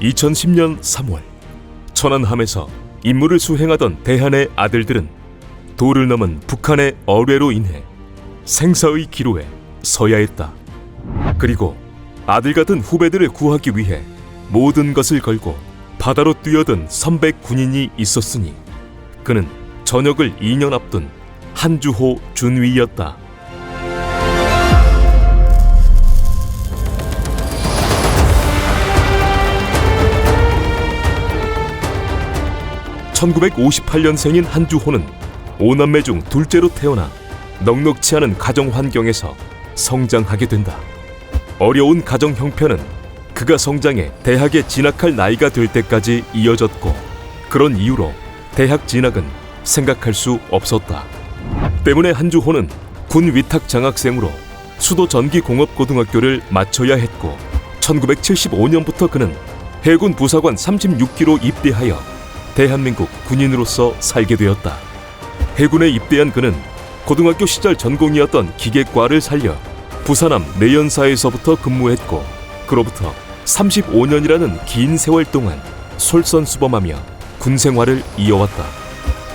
2010년 3월 천안함에서 임무를 수행하던 대한의 아들들은 도를 넘은 북한의 어뢰로 인해 생사의 기로에 서야 했다. 그리고 아들 같은 후배들을 구하기 위해 모든 것을 걸고 바다로 뛰어든 선배 군인이 있었으니 그는 전역을 2년 앞둔 한주호 준위였다. (1958년생인) 한주호는 5남매 중 둘째로 태어나 넉넉치 않은 가정 환경에서 성장하게 된다. 어려운 가정 형편은 그가 성장해 대학에 진학할 나이가 될 때까지 이어졌고, 그런 이유로 대학 진학은 생각할 수 없었다. 때문에 한주호는 군 위탁 장학생으로 수도 전기공업고등학교를 마쳐야 했고, 1975년부터 그는 해군 부사관 36기로 입대하여 대한민국 군인으로서 살게 되었다. 해군에 입대한 그는 고등학교 시절 전공이었던 기계과를 살려 부산함 내연사에서부터 근무했고, 그로부터 35년이라는 긴 세월 동안 솔선수범하며 군생활을 이어왔다.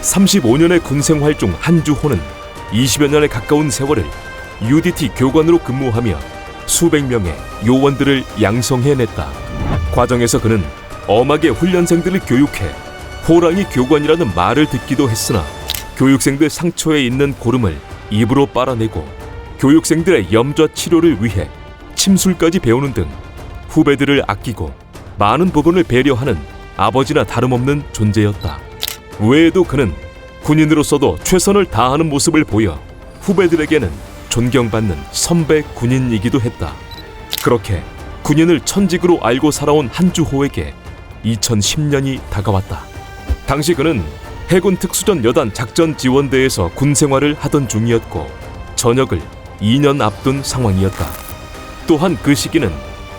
35년의 군생활 중 한주호는 20여 년에 가까운 세월을 UDT 교관으로 근무하며 수백 명의 요원들을 양성해냈다. 과정에서 그는 엄하게 훈련생들을 교육해 호랑이 교관이라는 말을 듣기도 했으나 교육생들 상처에 있는 고름을 입으로 빨아내고 교육생들의 염좌 치료를 위해 침술까지 배우는 등 후배들을 아끼고 많은 부분을 배려하는 아버지나 다름없는 존재였다. 외에도 그는 군인으로서도 최선을 다하는 모습을 보여 후배들에게는 존경받는 선배 군인이기도 했다. 그렇게 군인을 천직으로 알고 살아온 한주호에게 2010년이 다가왔다. 당시 그는 해군 특수전 여단 작전지원대에서 군생활을 하던 중이었고 전역을 2년 앞둔 상황이었다. 또한 그 시기는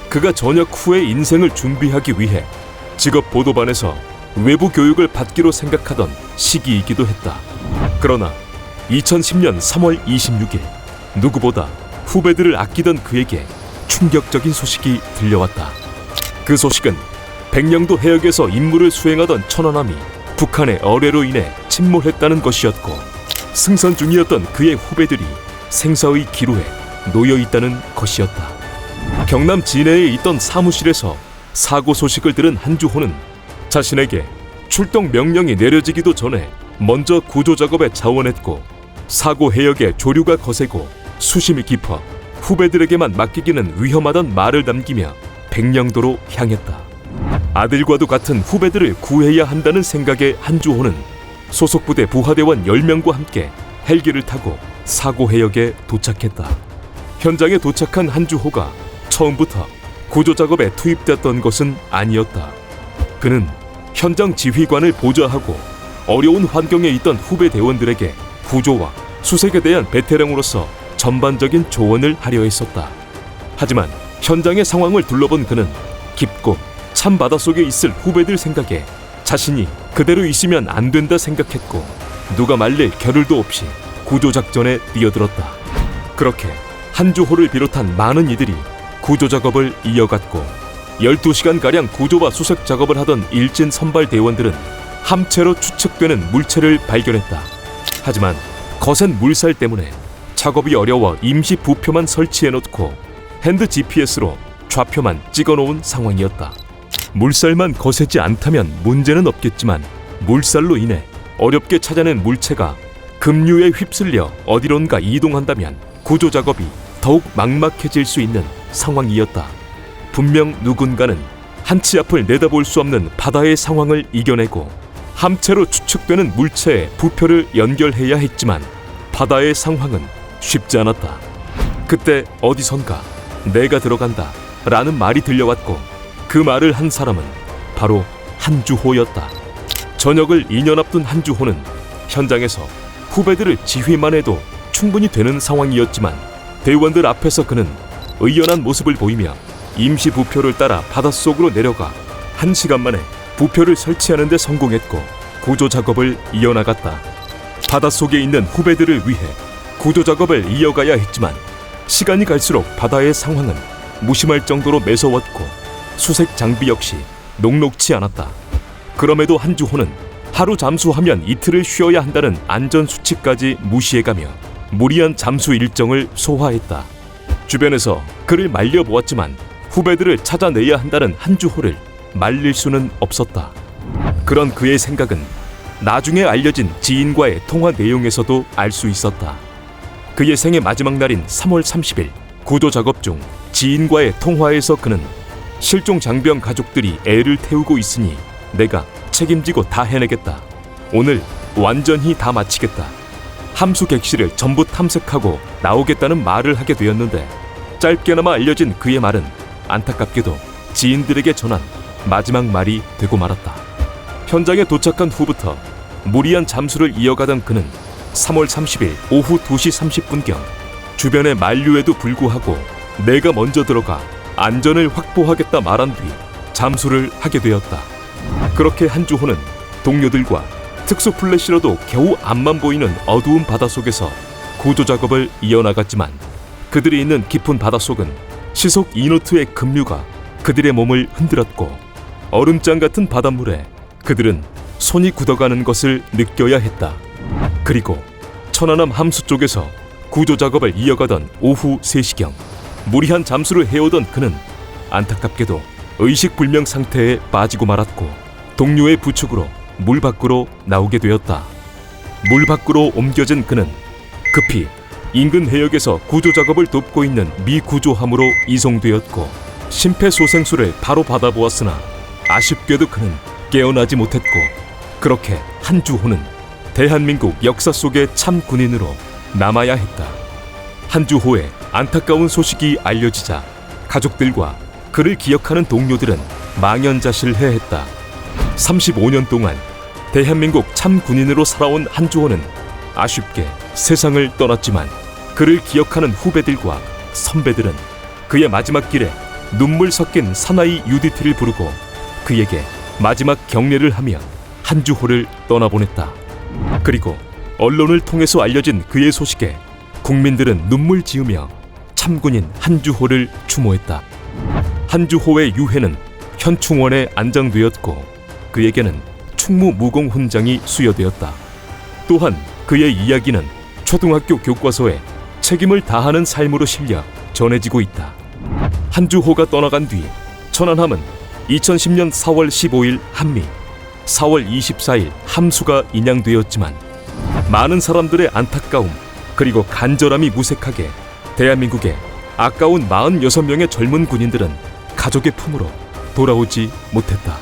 그가 전역 후의 인생을 준비하기 위해 직업보도반에서 외부 교육을 받기로 생각하던 시기이기도 했다. 그러나 2010년 3월 26일 누구보다 후배들을 아끼던 그에게 충격적인 소식이 들려왔다. 그 소식은 백령도 해역에서 임무를 수행하던 천안함이 북한의 어뢰로 인해 침몰했다는 것이었고, 승선 중이었던 그의 후배들이 생사의 기로에 놓여있다는 것이었다. 경남 진해에 있던 사무실에서 사고 소식을 들은 한주호는 자신에게 출동 명령이 내려지기도 전에 먼저 구조 작업에 자원했고, 사고 해역에 조류가 거세고 수심이 깊어 후배들에게만 맡기기는 위험하단 말을 남기며 백령도로 향했다. 아들과도 같은 후배들을 구해야 한다는 생각에 한주호는 소속 부대 부하대원 10명과 함께 헬기를 타고 사고 해역에 도착했다. 현장에 도착한 한주호가 처음부터 구조 작업에 투입됐던 것은 아니었다. 그는 현장 지휘관을 보좌하고 어려운 환경에 있던 후배 대원들에게 구조와 수색에 대한 베테랑으로서 전반적인 조언을 하려 했었다. 하지만 현장의 상황을 둘러본 그는 깊고 찬 바닷속에 있을 후배들 생각에 자신이 그대로 있으면 안 된다 생각했고 누가 말릴 겨를도 없이 구조작전에 뛰어들었다. 그렇게 한주호를 비롯한 많은 이들이 구조작업을 이어갔고 12시간가량 구조와 수색 작업을 하던 일진 선발 대원들은 함체로 추측되는 물체를 발견했다. 하지만 거센 물살 때문에 작업이 어려워 임시 부표만 설치해놓고 핸드 GPS로 좌표만 찍어놓은 상황이었다. 물살만 거세지 않다면 문제는 없겠지만 물살로 인해 어렵게 찾아낸 물체가 급류에 휩쓸려 어디론가 이동한다면 구조 작업이 더욱 막막해질 수 있는 상황이었다. 분명 누군가는 한치 앞을 내다볼 수 없는 바다의 상황을 이겨내고 함체로 추측되는 물체에 부표를 연결해야 했지만 바다의 상황은 쉽지 않았다. 그때 어디선가 내가 들어간다 라는 말이 들려왔고 그 말을 한 사람은 바로 한주호였다. 전역을 2년 앞둔 한주호는 현장에서 후배들을 지휘만 해도 충분히 되는 상황이었지만 대원들 앞에서 그는 의연한 모습을 보이며 임시 부표를 따라 바닷속으로 내려가 1시간 만에 부표를 설치하는 데 성공했고 구조 작업을 이어나갔다. 바닷속에 있는 후배들을 위해 구조 작업을 이어가야 했지만 시간이 갈수록 바다의 상황은 무심할 정도로 매서웠고 수색 장비 역시 녹록치 않았다. 그럼에도 한주호는 하루 잠수하면 이틀을 쉬어야 한다는 안전수칙까지 무시해가며 무리한 잠수 일정을 소화했다. 주변에서 그를 말려보았지만 후배들을 찾아내야 한다는 한주호를 말릴 수는 없었다. 그런 그의 생각은 나중에 알려진 지인과의 통화 내용에서도 알 수 있었다. 그의 생애 마지막 날인 3월 30일 구조 작업 중 지인과의 통화에서 그는 실종 장병 가족들이 애를 태우고 있으니 내가 책임지고 다 해내겠다. 오늘 완전히 다 마치겠다. 함수 객실을 전부 탐색하고 나오겠다는 말을 하게 되었는데 짧게나마 알려진 그의 말은 안타깝게도 지인들에게 전한 마지막 말이 되고 말았다. 현장에 도착한 후부터 무리한 잠수를 이어가던 그는 3월 30일 오후 2시 30분경 주변의 만류에도 불구하고 내가 먼저 들어가 안전을 확보하겠다 말한 뒤 잠수를 하게 되었다. 그렇게 한주호는 동료들과 특수 플래시로도 겨우 앞만 보이는 어두운 바닷속에서 구조 작업을 이어나갔지만 그들이 있는 깊은 바닷속은 시속 2노트의 급류가 그들의 몸을 흔들었고 얼음장 같은 바닷물에 그들은 손이 굳어가는 것을 느껴야 했다. 그리고 천안함 함수 쪽에서 구조 작업을 이어가던 오후 3시경 무리한 잠수를 해오던 그는 안타깝게도 의식불명 상태에 빠지고 말았고 동료의 부축으로 물 밖으로 나오게 되었다. 물 밖으로 옮겨진 그는 급히 인근 해역에서 구조 작업을 돕고 있는 미 구조함으로 이송되었고 심폐소생술을 바로 받아보았으나 아쉽게도 그는 깨어나지 못했고 그렇게 한주호는 대한민국 역사 속의 참 군인으로 남아야 했다. 한주호의 안타까운 소식이 알려지자 가족들과 그를 기억하는 동료들은 망연자실해 했다. 35년 동안 대한민국 참 군인으로 살아온 한주호는 아쉽게 세상을 떠났지만 그를 기억하는 후배들과 선배들은 그의 마지막 길에 눈물 섞인 사나이 UDT를 부르고 그에게 마지막 경례를 하며 한주호를 떠나보냈다. 그리고 언론을 통해서 알려진 그의 소식에 국민들은 눈물 지으며 참군인 한주호를 추모했다. 한주호의 유해는 현충원에 안장되었고 그에게는 충무무공 훈장이 수여되었다. 또한 그의 이야기는 초등학교 교과서에 책임을 다하는 삶으로 실려 전해지고 있다. 한주호가 떠나간 뒤 천안함은 2010년 4월 15일 한미, 4월 24일 함수가 인양되었지만 많은 사람들의 안타까움 그리고 간절함이 무색하게 대한민국의 아까운 46명의 젊은 군인들은 가족의 품으로 돌아오지 못했다.